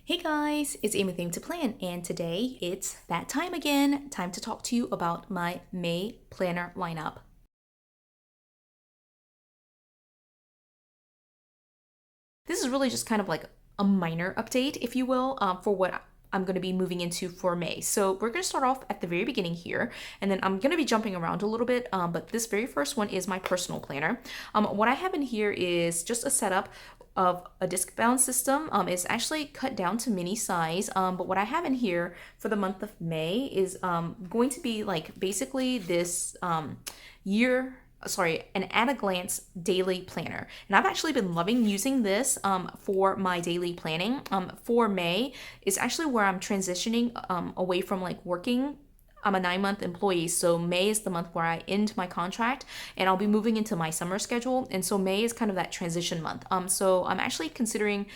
Hey guys, it's Anything to Plan, and today it's that time again. Time to talk to you about my May planner lineup. This is really just kind of like a minor update, if you will, for what I'm going to be moving into for May. So we're going to start off at the very beginning here, and then I'm going to be jumping around a little bit, but this very first one is my personal planner. What I have in here is just a setup of a disc bound system. It's actually cut down to mini size, but what I have in here for the month of May is going to be like basically this an at a glance daily planner. And I've actually been loving using this for my daily planning. For May is actually where I'm transitioning away from like working. I'm a 9-month employee, so May is the month where I end my contract and I'll be moving into my summer schedule. And so May is kind of that transition month. So I'm actually considering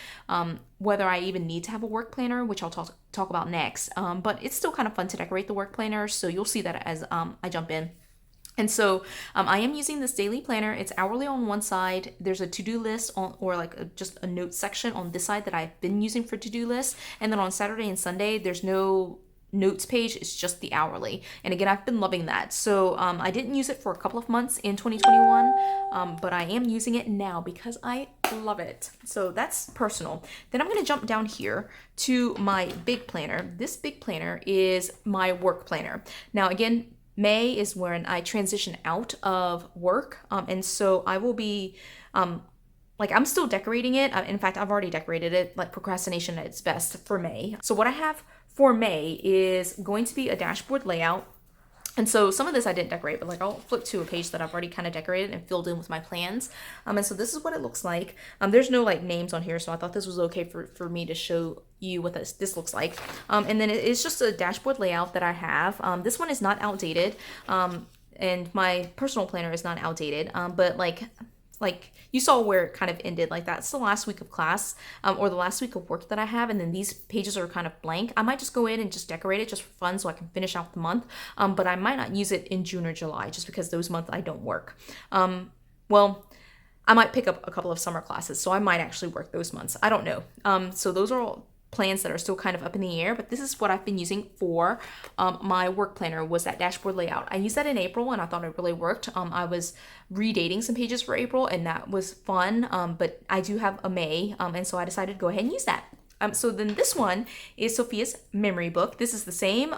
whether I even need to have a work planner, which I'll talk about next. But it's still kind of fun to decorate the work planner, so you'll see that as I jump in. And so I am using this daily planner. It's hourly on one side. There's a to-do list or like just a note section on this side that I've been using for to-do lists. And then on Saturday and Sunday, there's no notes page. It's just the hourly. And again, I've been loving that. So I didn't use it for a couple of months in 2021, but I am using it now because I love it. So that's personal. Then I'm going to jump down here to my big planner. This big planner is my work planner. Now, again, May is when I transition out of work. And so I will be, I'm still decorating it. In fact, I've already decorated it, like procrastination at its best for May. So what I have for May is going to be a dashboard layout. And so some of this I didn't decorate, but like I'll flip to a page that I've already kind of decorated and filled in with my plans. And so this is what it looks like. There's no like names on here, so I thought this was okay for me to show you what this looks like. And then it's just a dashboard layout that I have. This one is not outdated, and my personal planner is not outdated, but like you saw where it kind of ended. Like that's the last week of class or the last week of work that I have, and then these pages are kind of blank. I might just go in and just decorate it just for fun so I can finish out the month, but I might not use it in June or July just because those months I don't work. Well, I might pick up a couple of summer classes, so I might actually work those months. I don't know. So those are all plans that are still kind of up in the air, but this is what I've been using for my work planner, was that dashboard layout. I used that in April and I thought it really worked. I was redating some pages for April and that was fun, but I do have a May, and so I decided to go ahead and use that. So then this one is Sophia's memory book. This is the same.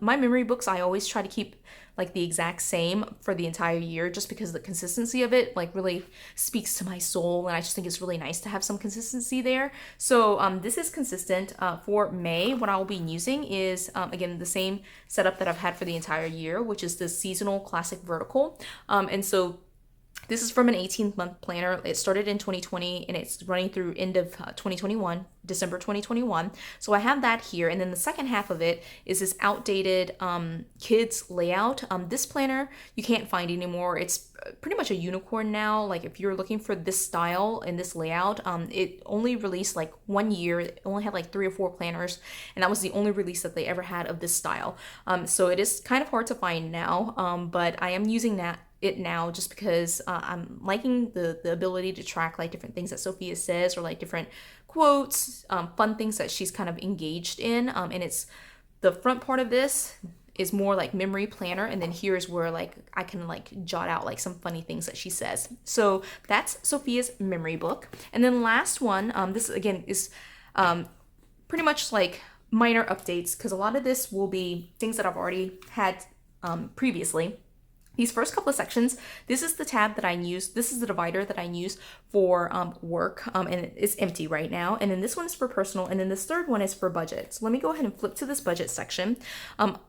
My memory books, I always try to keep like the exact same for the entire year just because the consistency of it like really speaks to my soul, and I just think it's really nice to have some consistency there. So this is consistent for May. What I'll be using is again the same setup that I've had for the entire year, which is the seasonal classic vertical. And so this is from an 18-month planner. It started in 2020 and it's running through end of 2021, December 2021. So I have that here. And then the second half of it is this outdated kids layout. This planner you can't find anymore. It's pretty much a unicorn now. Like if you're looking for this style and this layout, it only released like 1 year. It only had like 3 or 4 planners, and that was the only release that they ever had of this style. So it is kind of hard to find now, but I am using it now just because I'm liking the ability to track like different things that Sophia says or like different quotes, fun things that she's kind of engaged in. And it's the front part of this is more like memory planner, and then here's where like I can like jot out like some funny things that she says. So that's Sophia's memory book. And then last one, this again is pretty much like minor updates because a lot of this will be things that I've already had previously. These first couple of sections, this is the tab that I use. This is the divider that I use for work, and it's empty right now. And then this one is for personal, and then this third one is for budget. So let me go ahead and flip to this budget section.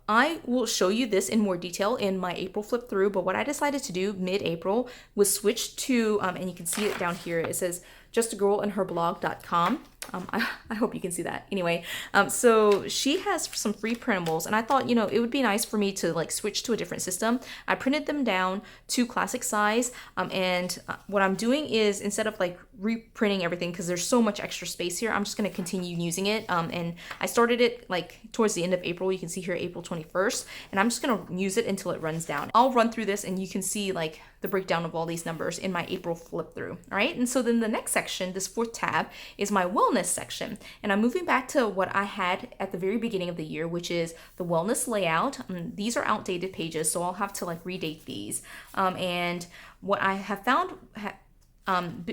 I will show you this in more detail in my April flip through, but what I decided to do mid-April was switch to, and you can see it down here, it says justagirlandherblog.com. I hope you can see that. Anyway, so she has some free printables, and I thought, it would be nice for me to like switch to a different system. I printed them down to classic size, and what I'm doing is instead of like reprinting everything because there's so much extra space here, I'm just going to continue using it. And I started it like towards the end of April. You can see here April 21st, and I'm just going to use it until it runs down. I'll run through this and you can see like the breakdown of all these numbers in my April flip through. All right. And so then the next section, this fourth tab, is my wellness wellness section. And I'm moving back to what I had at the very beginning of the year, which is the wellness layout. These are outdated pages, so I'll have to like redate these. And what I have found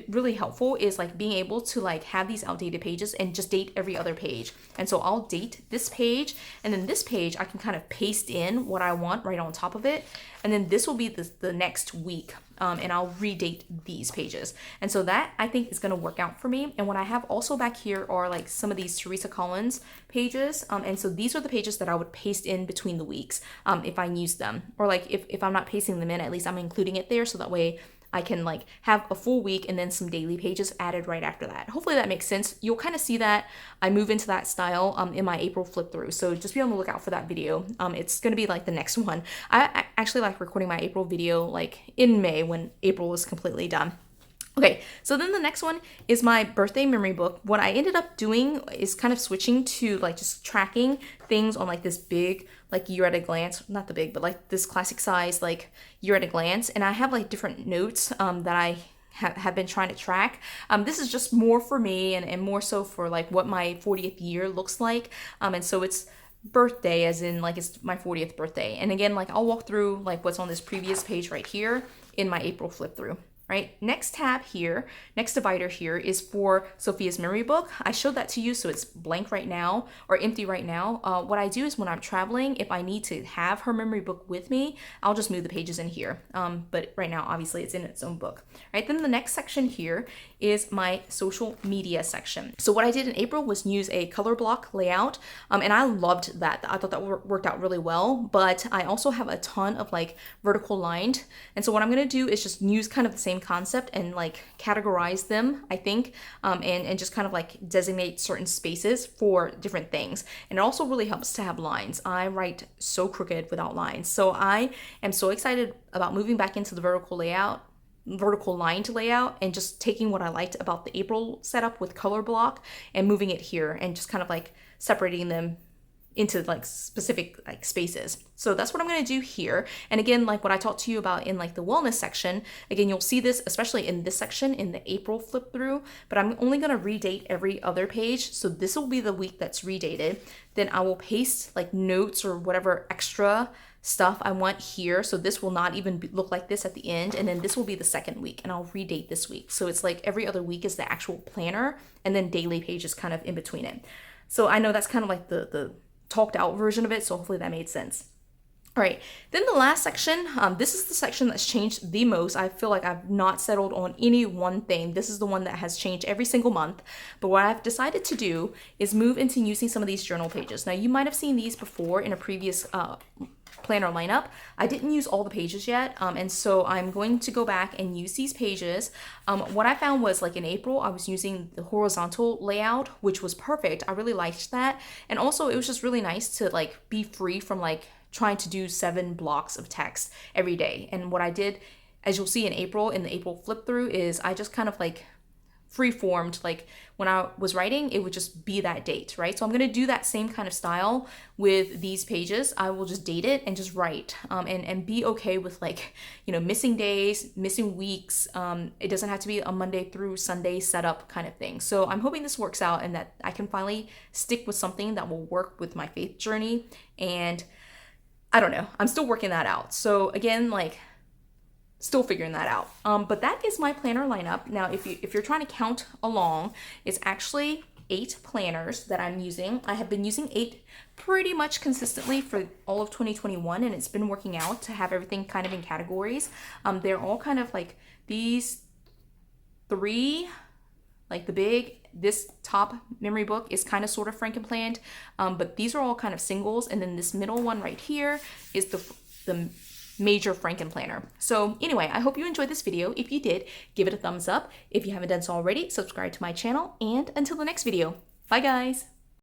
really helpful is like being able to like have these outdated pages and just date every other page. And so I'll date this page, and then this page I can kind of paste in what I want right on top of it. And then this will be the next week. And I'll redate these pages. And so that I think is gonna work out for me. And what I have also back here are like some of these Teresa Collins pages. And so these are the pages that I would paste in between the weeks if I use them. Or like if I'm not pasting them in, at least I'm including it there so that way I can like have a full week and then some daily pages added right after that. Hopefully that makes sense. You'll kind of see that I move into that style in my April flip through. So just be on the lookout for that video. It's going to be like the next one. I actually like recording my April video like in May when April is completely done. Okay, so then the next one is my birthday memory book. What I ended up doing is kind of switching to like just tracking things on like this big like year at a glance, not the big, but like this classic size like year at a glance. And I have like different notes that I have been trying to track. This is just more for me and more so for like what my 40th year looks like. And so it's birthday as in like it's my 40th birthday. And again, like I'll walk through like what's on this previous page right here in my April flip through. Right, next tab here, next divider here is for Sophia's memory book. I showed that to you, so it's blank right now or empty right now. What I do is when I'm traveling, if I need to have her memory book with me, I'll just move the pages in here. But right now, obviously, it's in its own book. Right, then the next section here is my social media section. So what I did in April was use a color block layout, and I loved that. I thought that worked out really well, but I also have a ton of like vertical lined. And so what I'm gonna do is just use kind of the same concept and like categorize them, I think, and just kind of like designate certain spaces for different things. And it also really helps to have lines. I write so crooked without lines. So I am so excited about moving back into the vertical lined layout and just taking what I liked about the April setup with color block and moving it here and just kind of like separating them into like specific like spaces. So that's what I'm going to do here. And again, like what I talked to you about in like the wellness section, again, you'll see this, especially in this section in the April flip through, but I'm only going to redate every other page. So this will be the week that's redated. Then I will paste like notes or whatever extra stuff I want here. So this will not even look like this at the end. And then this will be the second week and I'll redate this week. So it's like every other week is the actual planner and then daily pages kind of in between it. So I know that's kind of like the talked out version of it, so hopefully that made sense. All right, then the last section, this is the section that's changed the most. I feel like I've not settled on any one thing. This is the one that has changed every single month. But what I've decided to do is move into using some of these journal pages. Now, you might have seen these before in a previous planner lineup. I didn't use all the pages yet, and so I'm going to go back and use these pages. What I found was like in April, I was using the horizontal layout, which was perfect. I really liked that. And also it was just really nice to like be free from like trying to do 7 blocks of text every day. And what I did, as you'll see in April, in the April flip through, is I just kind of like free-formed, like when I was writing, it would just be that date, right? So I'm gonna do that same kind of style with these pages. I will just date it and just write and be okay with like, you know, missing days, missing weeks. It doesn't have to be a Monday through Sunday setup kind of thing. So I'm hoping this works out and that I can finally stick with something that will work with my faith journey. And I don't know, I'm still working that out. So again, like still figuring that out. But that is my planner lineup. Now, if you're trying to count along, it's actually 8 planners that I'm using. I have been using 8 pretty much consistently for all of 2021, and it's been working out to have everything kind of in categories. They're all kind of like these 3, like the big, this top memory book is kind of sort of Frankenplanned, but these are all kind of singles, and then this middle one right here is the major Frankenplanner. So anyway, I hope you enjoyed this video. If you did, give it a thumbs up. If you haven't done so already, subscribe to my channel, and until the next video, bye guys.